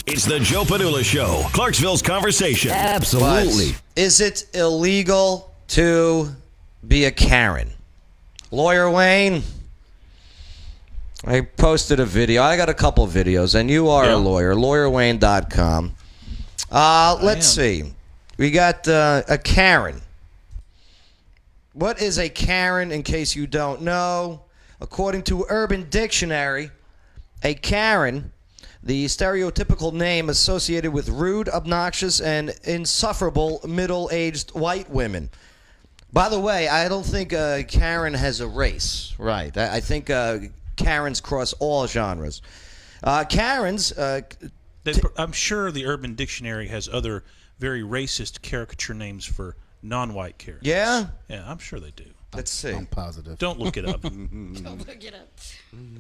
It's the Joe Padula Show, Clarksville's conversation. Absolutely. Is it illegal to be a Karen? Lawyer Wayne, I posted a video. I got a couple videos, and you are a lawyer, lawyerwayne.com. Let's see. We got a Karen. What is a Karen, in case you don't know? According to Urban Dictionary, a Karen, the stereotypical name associated with rude, obnoxious, and insufferable middle-aged white women. By the way, I don't think Karen has a race. Right. I think Karens cross all genres. Karens... I'm sure the Urban Dictionary has other very racist caricature names for non-white Karens. Yeah? Yeah, I'm sure they do. Let's see. I'm positive. Don't look it up. Don't look it up.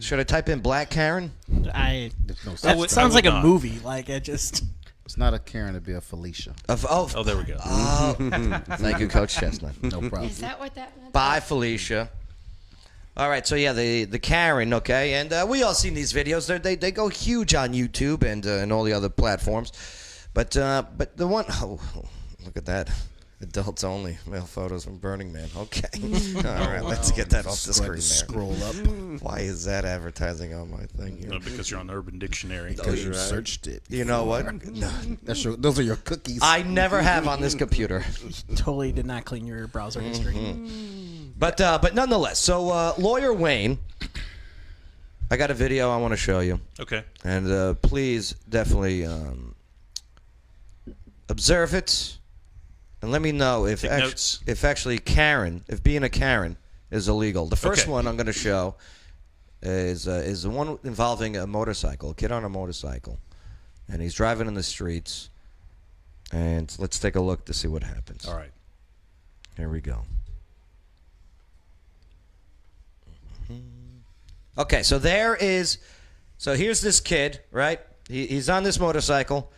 Should I type in Black Karen? There's no such would- thing. Sounds like a not. movie. Like it just. It's not a Karen to be a Felicia. Oh, there we go. Thank you, Coach Chestnut. No problem. Is that what that meant? Bye, Felicia. All right, so yeah, the Karen, okay, and we all seen these videos. They go huge on YouTube and all the other platforms, but the one, look at that, adults only, male photos from Burning Man. Okay, all right, let's get that off the screen there. Scroll up Why is that advertising on my thing here? No, because you're on the Urban Dictionary. because you searched it. You know what? No, Those are your cookies. I never have on this computer. Totally did not clean your browser history. But nonetheless, so Lawyer Wayne, I got a video I want to show you. Okay. And please definitely observe it and let me know if actually Karen, if being a Karen is illegal. The first one I'm going to show is the one involving a motorcycle, a kid on a motorcycle, and he's driving in the streets. And let's take a look to see what happens. All right. Here we go. Okay, so here's this kid, right? He's on this motorcycle,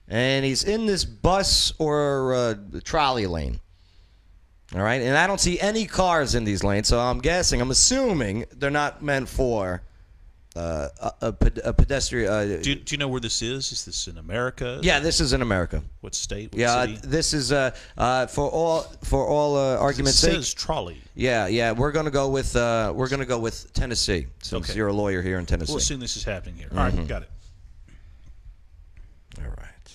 and he's in this bus or trolley lane. All right, and I don't see any cars in these lanes, so I'm assuming they're not meant for a pedestrian. Do you know where this is? Is this in America? Yeah, this is in America. What state? What city? This is for all arguments' It sake. says trolley. Yeah, we're gonna go with Tennessee, since you're a lawyer here in Tennessee. We'll assume this is happening here. All right, got it. All right.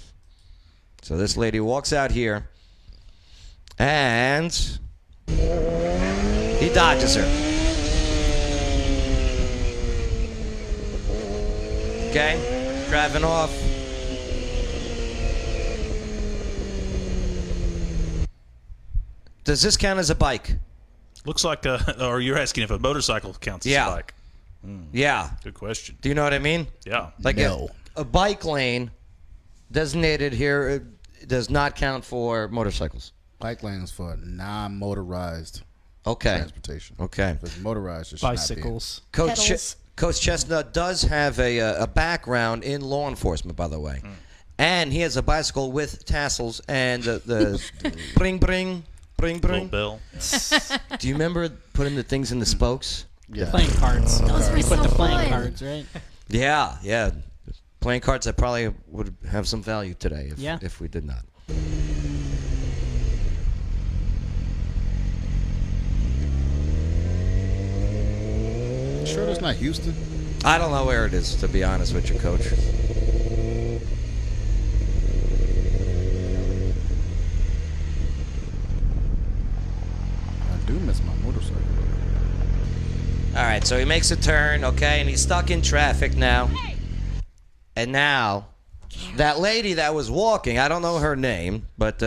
So this lady walks out here, and he dodges her. Okay, driving off. Does this count as a bike? Looks like or you're asking if a motorcycle counts as a bike. Yeah. Good question. Do you know what I mean? Yeah. Like No. a bike lane designated here does not count for motorcycles. Bike lanes for non-motorized Okay. transportation. Okay. If it's motorized, it should not Bicycles. Coach Chestnut does have a background in law enforcement, by the way. And he has a bicycle with tassels and the bring. Little bell. Do you remember putting the things in the spokes? Yeah. Playing cards. Those were Put so the playing fun. cards, right? Yeah. Playing cards that probably would have some value today if we did not. Sure, that's not Houston. I don't know where it is, to be honest with you, Coach. I do miss my motorcycle. All right, so he makes a turn, okay, and he's stuck in traffic now. And now, that lady that was walking, I don't know her name, but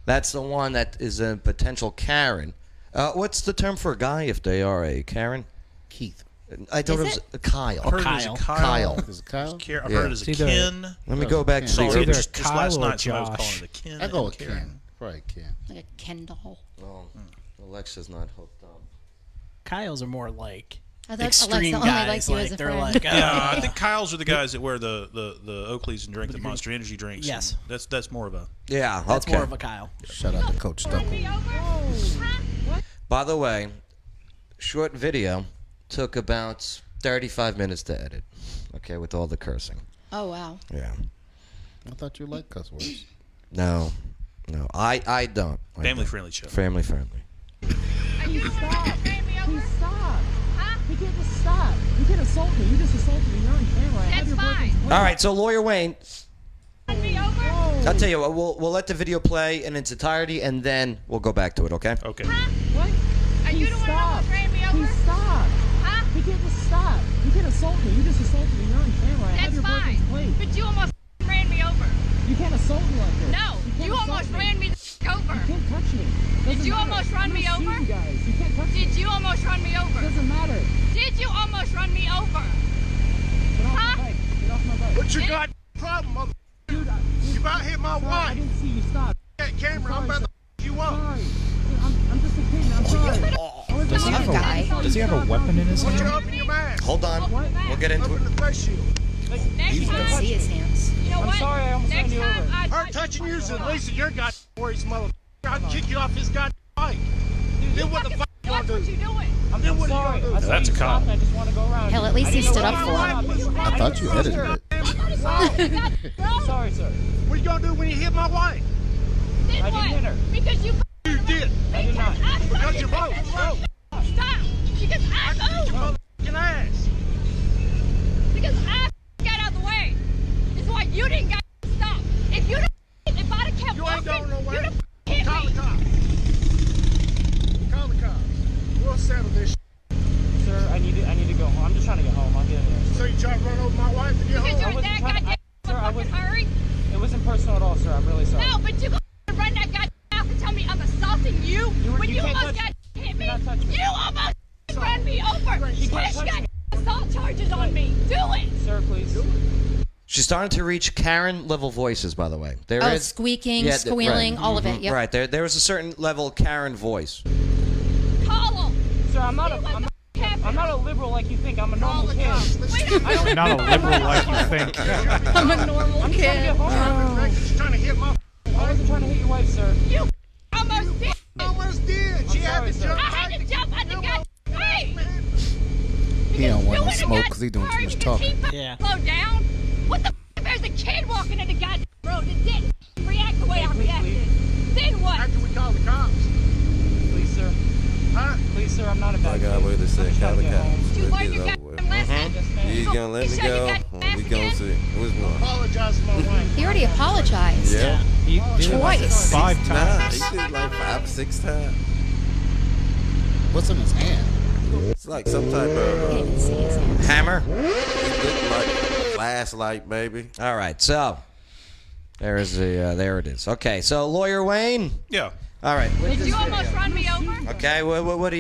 that's the one that is a potential Karen. What's the term for a guy if they are a Karen? Keith. I thought it was a Kyle. I've heard it as a Kyle. Kyle. Is it Kyle? I've heard it as a It's either- Ken. Let me go back to Saw the it either just last Kyle or night. Somebody was Josh. calling it a Ken. I go with and Karen. Ken. Probably Ken. Like a Kendall. Oh, Alexa's not hooked up. Kyles are more like I thought extreme Alexa only guys. liked you as Like a they're friend. like, Yeah, I think Kyles are the guys that wear the Oakleys and drink the Monster Energy drinks. Yes. and that's more of a. Yeah, that's okay. more of a Kyle. Shout out to Coach Stubble. By the way, short video took about 35 minutes to edit. Okay, with all the cursing. Oh, wow. Yeah. I thought you liked cuss words. No, I don't. Family friendly show. Family friendly. Please stop. Please stop. Huh? You can't just stop. You can't assault me. You just assaulted me. You're on camera. I have your boyfriend's plate. All right, so Lawyer Wayne. Me over? Whoa. I'll tell you what. We'll let the video play in its entirety, and then we'll go back to it. Okay? Okay. What? Are you the one that almost ran me over? Please stop. Huh? You can't just stop. You can't assault me. You just assaulted me. You're on camera. I have That's your fine. boyfriend's plate. But you almost ran me over. You can't assault me like this. No, can't you assault almost me. ran me over. You can't touch me. Did Doesn't you matter. almost run I'm me gonna sue over? You guys. You can't touch me. Did you almost run me over? Doesn't matter. Did you almost run me over? Get off Huh? my bike. Get off my bike. What's your goddamn problem, mother? Dude, You about hit my I wife. didn't see you. Stop. That camera, I'm about to you up. Sorry. Dude, I'm just a kid. I'm sorry. Does he have a Does he have a weapon in his Put your hand? up in your mask. Hold on. What? We'll get into Up in it. the face shield. Next time, See his hands. you know I'm what? sorry, I almost Next ran you time, over. I Her touching you is the least of your goddamn worries, mother. I'd kick you off his goddamn bike. Then what the fuck you Watch gonna what do? you're doing. I'm Then what are sorry. you gonna do? That's a cop. I just want to go around. Hell, at least he stood up for him. I thought you edited it. Sorry, sir. What you gonna do when you hit my wife? Then I what? didn't hit her. Because you You did. I did not. Because you broke. Stop. Because I moved. Your ass. Because I got out of the way. It's why you didn't get stop. If you'd if I'd have kept You ain't walking, going nowhere. you'd have hit Call the me. cops. Call the cops. We'll settle this shit. Sir, I need to go home. I'm just trying to get home. I'll get in there. So you try to run over my wife to get Because home? you're in wasn't that trying to- goddamn sir, I fucking wasn't- hurry. It wasn't personal at all, sir. I'm really sorry. No, but you gonna run that goddamn mouth and tell me I'm assaulting you when you you can't almost touch got hit me. cannot touch me. You almost ran me over. You can't Push touch got me. assault charges on me. Do it. Sir, please. She's starting to reach Karen level voices, by the way. There Oh, is squeaking, Yeah, squealing, right. all of it. Yep. Right there is a certain level Karen voice. Call them. Sir, I'm not a liberal like you think. I'm a normal kid. You're not a liberal like you think. I'm a normal I'm just trying to get home. She's trying to hit my I wasn't trying to hit your wife, sir. You almost did. almost did. She had to sorry, jump I had to jump on the goddamn way. He don't want You no would've smoke got because he doing too hurt much if talking. he Yeah. slowed down. What the if there's a kid walking in the goddamn road that didn't react the way I reacted? Then what? after we call the cops. Please, sir. Huh? Please, sir. I'm not a bad kid. what they I'm say, just trying to get home. Did you learn your goddamn lesson? Yes, ma'am. You gonna let me You sure you go? got We ass gonna again? see. Which one? Apologize to my wife. He already apologized. Yeah. He did it like Twice. 5 Nah, times. he did like 5 or 6 times. What's in his hand? It's like some type He of didn't see his hands. Hammer. it looked like a flashlight, maybe. All right, so there it is. Okay, so Lawyer Wayne. Yeah. All right. with Did this you video- almost run me over? Okay, what do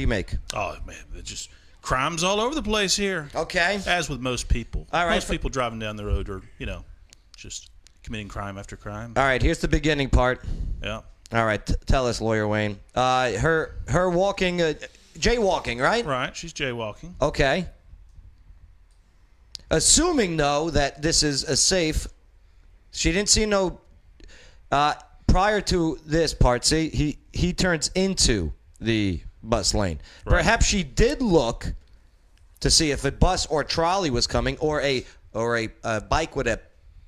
you make? Oh man, it's just crimes all over the place here. Okay. As with most people. All right. Most people driving down the road are, just committing crime after crime. All right, here's the beginning part. Yeah. All right, tell us, Lawyer Wayne. Her walking, jaywalking, right? Right. She's jaywalking. Okay. Assuming though that this is a safe, she didn't see no. Prior to this part, see, he turns into the bus lane. Right. Perhaps she did look to see if a bus or trolley was coming, or a bike with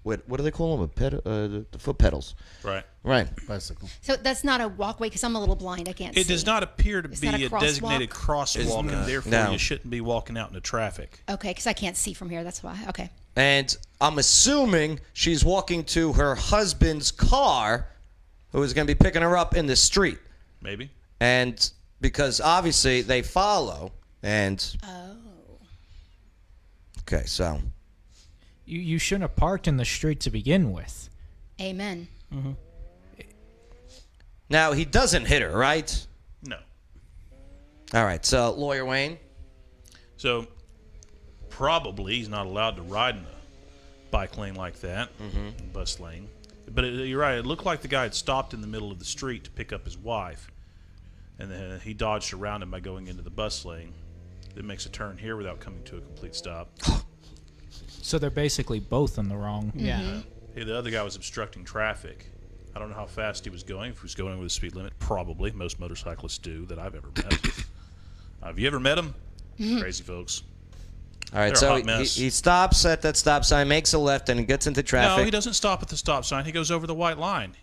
what do they call them? The foot pedals. Right. Right. Bicycle. So that's not a walkway because I'm a little blind. I can't see. It does not appear to Is be that a a crosswalk? designated crosswalk, not. and therefore No. you shouldn't be walking out into traffic. Okay, because I can't see from here. That's why. Okay. And I'm assuming she's walking to her husband's car, who is going to be picking her up in the street. Maybe. And because obviously they follow, and Oh. okay, so You shouldn't have parked in the street to begin with. Amen. now he doesn't hit her, right? No. All right, so Lawyer Wayne. So probably he's not allowed to ride in a bike lane like that, bus lane. But you're right. It looked like the guy had stopped in the middle of the street to pick up his wife, and then he dodged around him by going into the bus lane. Then makes a turn here without coming to a complete stop. So they're basically both in the wrong. Yeah. Hey, the other guy was obstructing traffic. I don't know how fast he was going. If he was going with a speed limit, probably. Most motorcyclists do that I've ever met. Have you ever met him? Crazy folks. All right, They're a so hot mess. he stops at that stop sign, makes a left, and gets into traffic. No, he doesn't stop at the stop sign. He goes over the white line.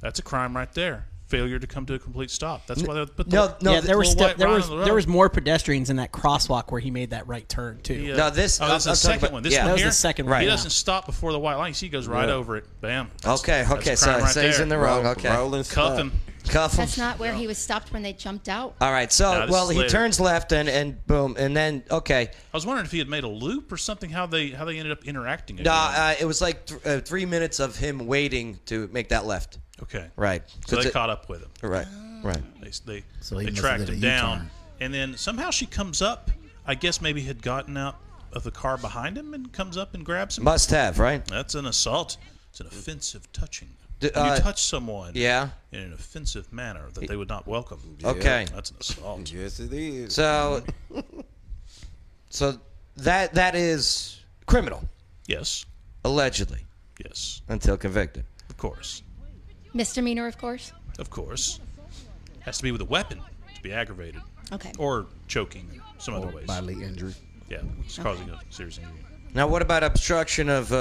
That's a crime right there. Failure to come to a complete stop. That's why they put the Yeah, there was little white line on the road. there was more pedestrians in that crosswalk where he made that right turn too. Yeah. No, this. Oh, that's the second one. This yeah. one That was here. the second one. Right. He yeah. doesn't stop before the white line. You see, he goes right over it. Bam. Okay, That's okay, a so, crime right so he's there. in the wrong. Okay. Rolling Cuff stop. him. Cuff him. That's not where he was stopped when they jumped out. All right, so, No, this well, is he later. turns left and boom, and then, okay. I was wondering if he had made a loop or something. How they ended up interacting again. No, it was like 3 minutes of him waiting to make that left. Okay. Right. So they caught up with him. Right, right. They So he must have tracked did a him down, U-turn. and then somehow she comes up. I guess maybe had gotten out of the car behind him and comes up and grabs him. Must have, right? That's an assault. It's an offensive touching. D- When you touch someone yeah. in an offensive manner that they would not welcome. Okay. That's an assault. Yes, it is. So that is criminal, Yes. allegedly, Yes. until convicted. Of course. Misdemeanor, of course. Of course. Has to be with a weapon to be aggravated. Okay. Or choking some other Or ways. bodily injury. Yeah. It's causing a serious injury. Now, what about obstruction of?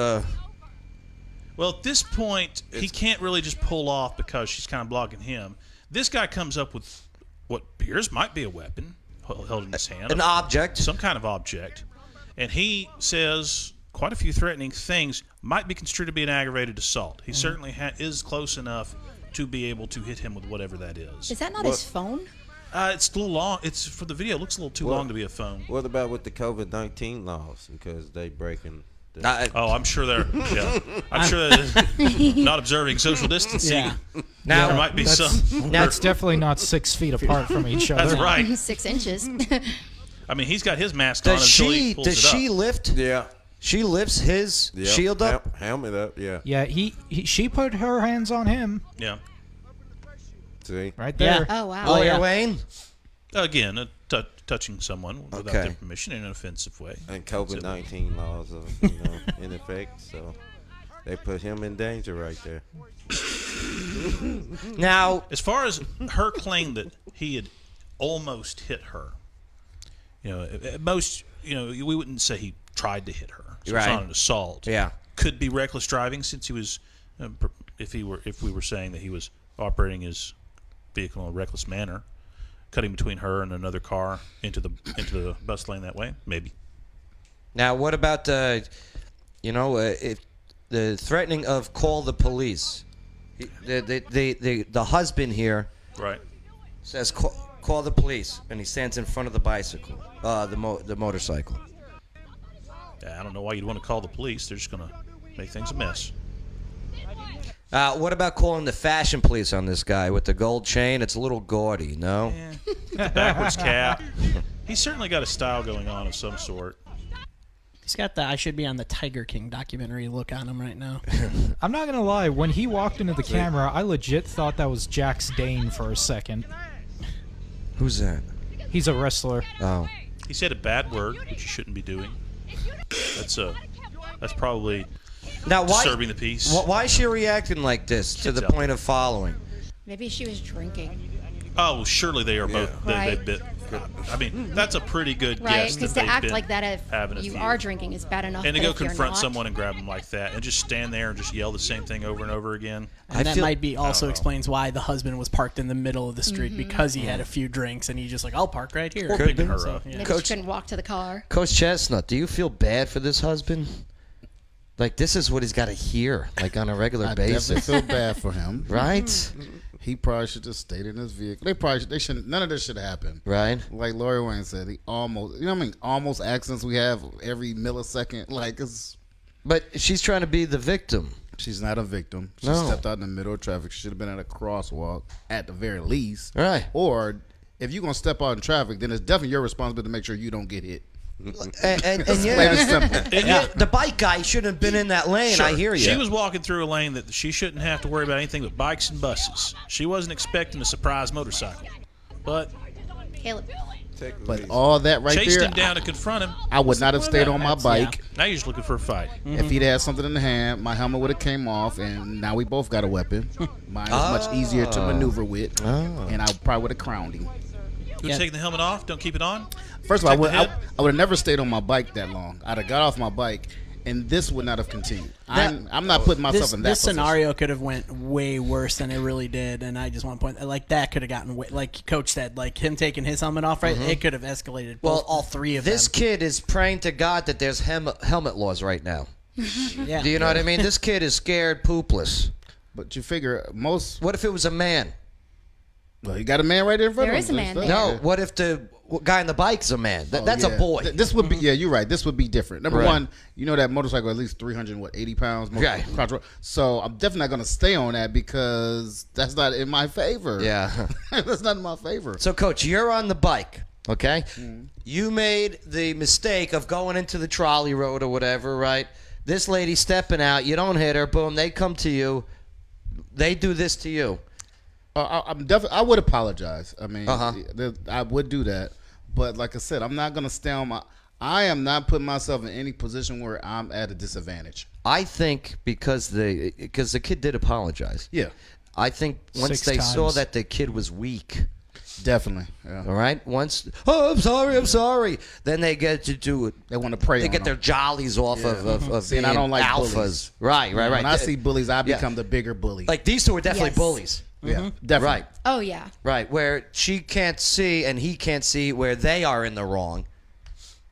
Well, at this point, he can't really just pull off because she's kind of blocking him. This guy comes up with what appears might be a weapon held in his hand. An object. Some kind of object. And he says quite a few threatening things, might be construed to be an aggravated assault. He certainly is close enough to be able to hit him with whatever that is. Is that not his phone? It's a little long. It's for the video. It looks a little too long to be a phone. What about with the COVID-19 laws? Because they breaking. Oh, I'm sure they're. Yeah, I'm sure they're not observing social distancing. Yeah. Now there might be some. That's definitely not 6 feet apart from each other. That's right. 6 inches. I mean, he's got his mask on Does until he she? pulls Does it up. she lift? Yeah. She lifts his shield up. Helmet up. Yeah. Yeah, she put her hands on him Yeah. See. right there. Oh, wow. Lawyer yeah. Wayne. Again, touching someone without Okay. their permission in an offensive way. And COVID-19 laws are in effect, so they put him in danger right there. Now, As far as her claim that he had almost hit her, at most, we wouldn't say he tried to hit her. So Right. It's not an assault. yeah. Could be reckless driving since he was, if we were saying that he was operating his vehicle in a reckless manner, cutting between her and another car into the bus lane that way, maybe. Now, what about if the threatening of call the police? The husband here Right. says call the police, and he stands in front of the bicycle, the motorcycle. I don't know why you'd want to call the police. They're just going to make things a mess. What about calling the fashion police on this guy with the gold chain? It's a little gaudy, no? The backwards cap. He's certainly got a style going on of some sort. He's got the I should be on the Tiger King documentary look on him right now. I'm not gonna lie. When he walked into the camera, I legit thought that was Jax Dane for a second. Who's that? He's a wrestler. Oh. He said a bad word, which you shouldn't be doing. That's probably Now, why? disturbing the peace. Why is she reacting like this to the tell. point of following? Maybe she was drinking. Oh, surely they are both. Right. They've been. I mean, that's a pretty good Right? guess. Because that to they've act been like that if having a you feud. are drinking is bad enough. And to but go if you're confront not- someone and grab them like that, and just stand there and just yell the same thing over and over again. And that might be also know. explains why the husband was parked in the middle of the street because he had a few drinks and he just like, I'll park right here. Or picking her So, up. yeah. Maybe Coach- she couldn't walk to the car. Coach Chestnut, do you feel bad for this husband? Like, this is what he's got to hear, like, on a regular I definitely basis. feel bad for him. Right? He probably should just stayed in his vehicle. They shouldn't. None of this should happen. Right? Like Lori Wayne said, he almost. You know what I mean? Almost accidents we have every millisecond. Like But she's trying to be the victim. she's not a victim. She No. stepped out in the middle of traffic. She should have been at a crosswalk at the very least. Right. Or if you're gonna step out in traffic, then it's definitely your responsibility to make sure you don't get hit. And Plain yeah, and simple. And yeah, the bike guy shouldn't have been in that lane. sure. I hear you. She was walking through a lane that she shouldn't have to worry about anything but bikes and buses. She wasn't expecting a surprise motorcycle, but Caleb. But all that right chased there, him down to confront him. I would not have stayed on my bike. Now you're just looking for a fight. If he'd had something in the hand, my helmet would have came off, and now we both got a weapon. Mine is much easier to maneuver with, and I probably would have crowned him. You taking the helmet off? Don't keep it on? First of all, Protect I would have never stayed on my bike that long. I'd have got off my bike, and this would not have continued. I'm not putting myself in that This position. scenario could have went way worse than it really did, and I just want to point like that could have gotten way, like Coach said, like him taking his helmet off. Right, it could have escalated. Well, all three of this them. kid is praying to God that there's helmet laws right now. Yeah. Do you know what I mean? This kid is scared poopless. But you figure most. What if it was a man? Well, you got a man right there in front There of is him. a man there. No. What if the guy on the bike's a man? That's a boy. This would be you're right. This would be different. Number one, you know that motorcycle at least 380 pounds. Right. So I'm definitely not going to stay on that because that's not in my favor. Yeah. That's not in my favor. So, Coach, you're on the bike, okay? You made the mistake of going into the trolley road or whatever, right? This lady stepping out. You don't hit her. Boom. They come to you. They do this to you. I'm definitely. I would apologize. I mean, I would do that. But like I said, I'm not going to stay on my. I am not putting myself in any position where I'm at a disadvantage. I think because the kid did apologize. Yeah. I think once 6 they saw times. that the kid was weak. Definitely. Yeah. All right. Once, I'm sorry. Then they get to do it. They want to prey. They on get their them. jollies off of See, and being I don't like alphas. bullies. Right. When I see bullies, I become the bigger bully. Like these two are definitely Yes. bullies. Yeah, definitely. Right. Oh yeah. Right. Where she can't see and he can't see where they are in the wrong,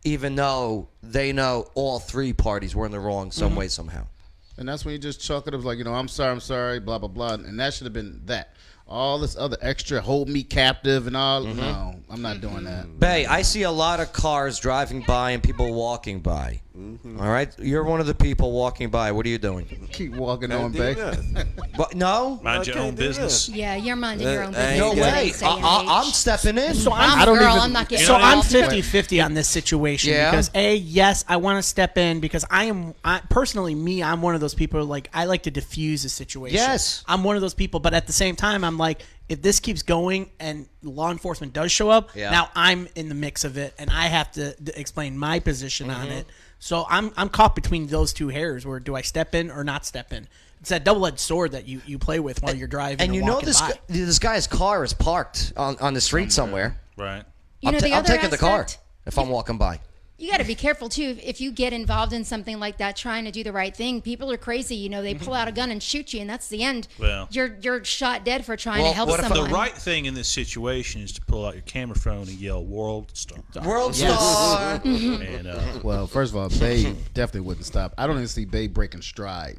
even though they know all three parties were in the wrong some way, somehow. And that's when you just chalk it up like, I'm sorry, blah, blah, blah. And that should have been that. All this other extra hold me captive and all. No, I'm not doing that. Bay, I see a lot of cars driving by and people walking by. All right? You're one of the people walking by. What are you doing? Keep walking on, babe. What? No? Mind your own business. Yeah, you're minding your own I business. ain't No got way. Say an I'm age. stepping in. So I'm I'm, a don't girl. even- I'm not getting so I'm involved. 50-50 on this situation Yeah? because yes, I want to step in because personally I'm one of those people like I like to diffuse a situation. Yes. I'm one of those people, but at the same time I'm like if this keeps going and law enforcement does show up, now I'm in the mix of it and I have to explain my position on it. So I'm caught between those two hairs where do I step in or not step in? It's that double-edged sword that you play with while you're driving And or you know walking by. this guy's car is parked on the street somewhere. Right. You know, the I'm other taking the car aspect, if I'm walking by. You got to be careful too. If you get involved in something like that, trying to do the right thing, people are crazy. You know, they pull out a gun and shoot you, and that's the end. Well. You're shot dead for trying Well, to help what if someone. The right thing in this situation is to pull out your camera phone and yell "World Star." World Star. And Well, first of all, Babe definitely wouldn't stop. I don't even see Babe breaking stride.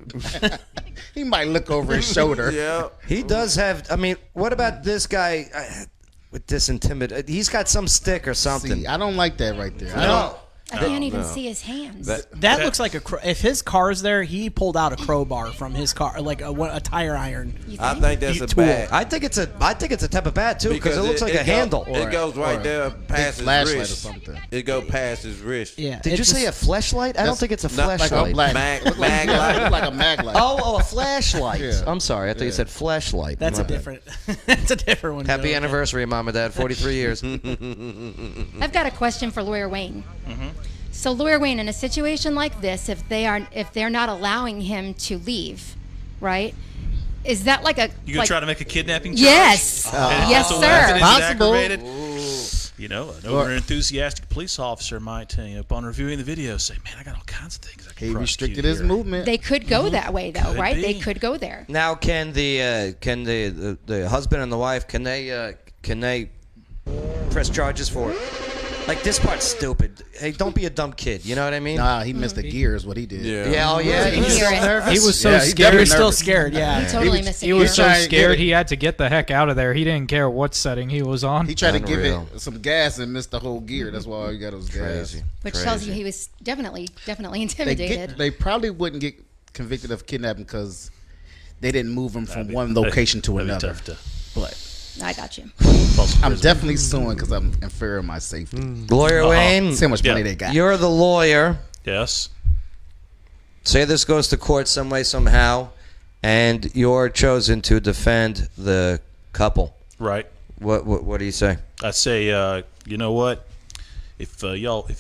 He might look over his shoulder. Yeah. He does have. I mean, what about this guy with this intimidate? He's got some stick or something. See, I don't like that right there. I can't even see his hands. That looks like if his car's there, he pulled out a crowbar from his car, like a tire iron. I think that's a tool. bad. I think it's a type of bat too because it looks like a go- handle. It goes right there past his flashlight or wrist. something. It go past his wrist. Yeah. Did you say a flashlight? I don't think it's a Not like a flashlight. black- mag look like, light. look like a mag light. Oh, a flashlight. Yeah. I'm sorry. I thought you said flashlight. That's My a bad. different. That's a different one. Happy Joe. anniversary, Mom and Dad. 43 years. I've got a question for Lawyer Wayne. So, Lawyer Wayne, in a situation like this, if they're not allowing him to leave, right? Is that like a you gonna try to make a kidnapping charge? Yes. And Yes, also sir. if it is Possible. aggravated, you know, an over-enthusiastic police officer might, upon reviewing the video, say, "Man, I got all kinds of things I can He prosecute restricted his here." movement. They could go that way, though, Could right? be. They could go there. Now, can the husband and the wife can they press charges for it? Like this part's stupid. Hey, don't be a dumb kid. You know what I mean? Nah, he missed the gear is what he did. Yeah. Yeah. Oh yeah. He was He's so scared. nervous. He was so Yeah, he scared. You're definitely still nervous. scared, yeah. I'm totally He was- missing He was you. so trying to get scared it. he had to get the heck out of there. He didn't care what setting he was on. He tried to give Unreal. it some gas and missed the whole gear. That's why all you got was gas. Crazy. Which tells you he was definitely intimidated. They probably wouldn't get convicted of kidnapping because they didn't move him from one location to That'd be another. tough to- But I got you. I'm definitely suing because I'm in fear of my safety. Lawyer Wayne, See how much money Yeah. they got. you're the lawyer. Yes. Say this goes to court some way somehow, and you're chosen to defend the couple. Right. What do you say? I say, you know what? If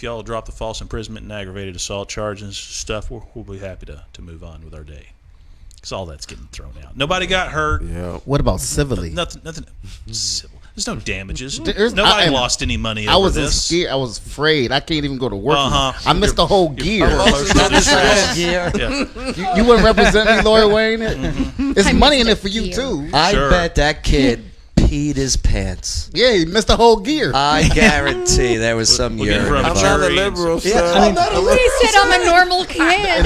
y'all drop the false imprisonment and aggravated assault charges and stuff, we'll be happy to move on with our day. Because all that's getting thrown out. Nobody got hurt. Yeah. What about civilly? Nothing civil. There's no damages. There's- Nobody I- lost any money I over was this. scared. I was afraid. I can't even go to work. Uh-huh. I missed the whole gear. Yeah. You wouldn't represent me, Lawyer Wayne. It's I money in missed it for you gear. too. I Sure. bet that kid peed his pants. Yeah, he missed the whole gear. I guarantee there was some We'll get urine from I'm involved. not a jury and- liberal, Yeah, sir. I'm not a He said I'm a normal kid.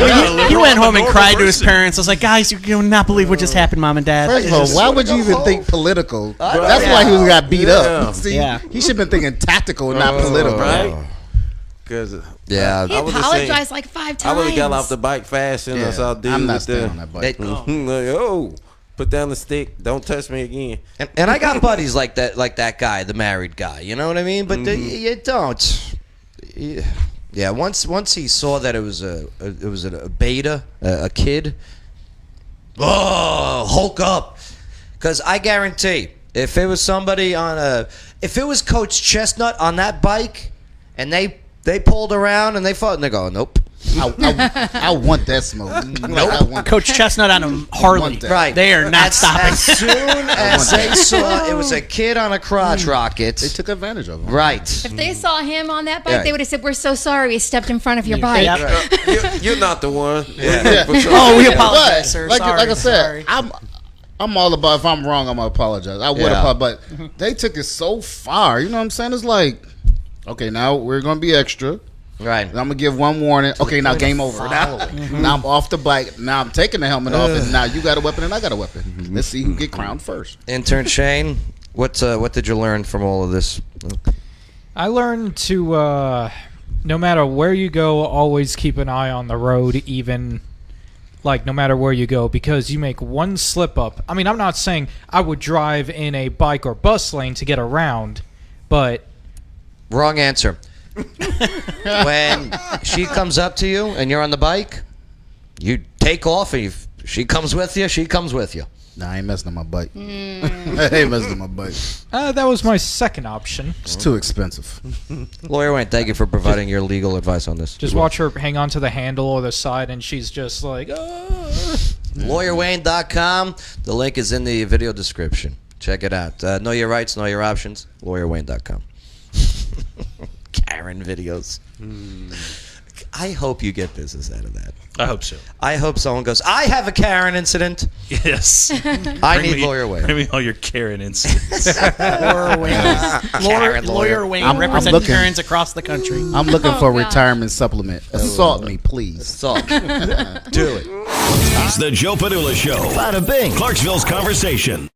He went home and normal cried to his person. parents. I was like, guys, you do not believe what just happened, Mom and Dad. First of all, why would you even think political? know. That's why he got beat Yeah. up. See, Yeah. he should have been thinking tactical, not political. Right? Because Yeah. He I was just apologized saying, like 5 I times. would have got off the bike fast and I saw dude I'm not with staying the on that bike. They- like, oh, put down the stick. Don't touch me again. And I got buddies like that guy, the married guy. You know what I mean? But you don't. Yeah. Once he saw that it was a beta, a kid. Oh, Hulk up! Because I guarantee, if it was somebody if it was Coach Chestnut on that bike, and they pulled around and they fought, and they go, nope. I want that smoke. Nope. Coach Chestnut on a Harley. that. Right. They are not stopping. As soon as they saw it was a kid on a crotch rocket. They took advantage of him. Right. If they saw him on that bike, Yeah. they would have said, "We're so sorry, we stepped in front of your bike." Yep. You're not the one. Yeah. Oh, we But, apologize, sir. like Sorry, I said, sorry. I'm all about. If I'm wrong, I'm gonna apologize. I would Yeah. apologize, but they took it so far. You know what I'm saying? It's like, okay, now we're gonna be extra. Right. I'm gonna give one warning. Okay, now game over. Now I'm off the bike. Now I'm taking the helmet off, and now you got a weapon and I got a weapon. Let's see who get crowned first. Intern Shane, what did you learn from all of this? I learned to, no matter where you go, always keep an eye on the road, even, like, no matter where you go, because you make one slip up. I mean, I'm not saying I would drive in a bike or bus lane to get around, but... Wrong answer. When she comes up to you and you're on the bike, you take off, and if she comes with you, she comes with you. Nah, I ain't messing on my bike. I ain't messing on my bike. that was my second option. It's too expensive. Lawyer Wayne, thank you for providing your legal advice on this. Just watch her hang on to the handle or the side, and she's just like, LawyerWayne.com. The link is in the video description. Check it out. Know your rights, know your options. LawyerWayne.com. Karen videos. I hope you get business out of that. I hope so. I hope someone goes, I have a Karen incident. Yes. I need Lawyer Wayne. Bring me all your Karen incidents. Lawyer Wayne. Lawyer Wayne I'm representing looking. Karens across the country. I'm looking for a God. retirement supplement. Assault me, please. So, do it. It's the Joe Padula Show. Bada bing. Clarksville's conversation.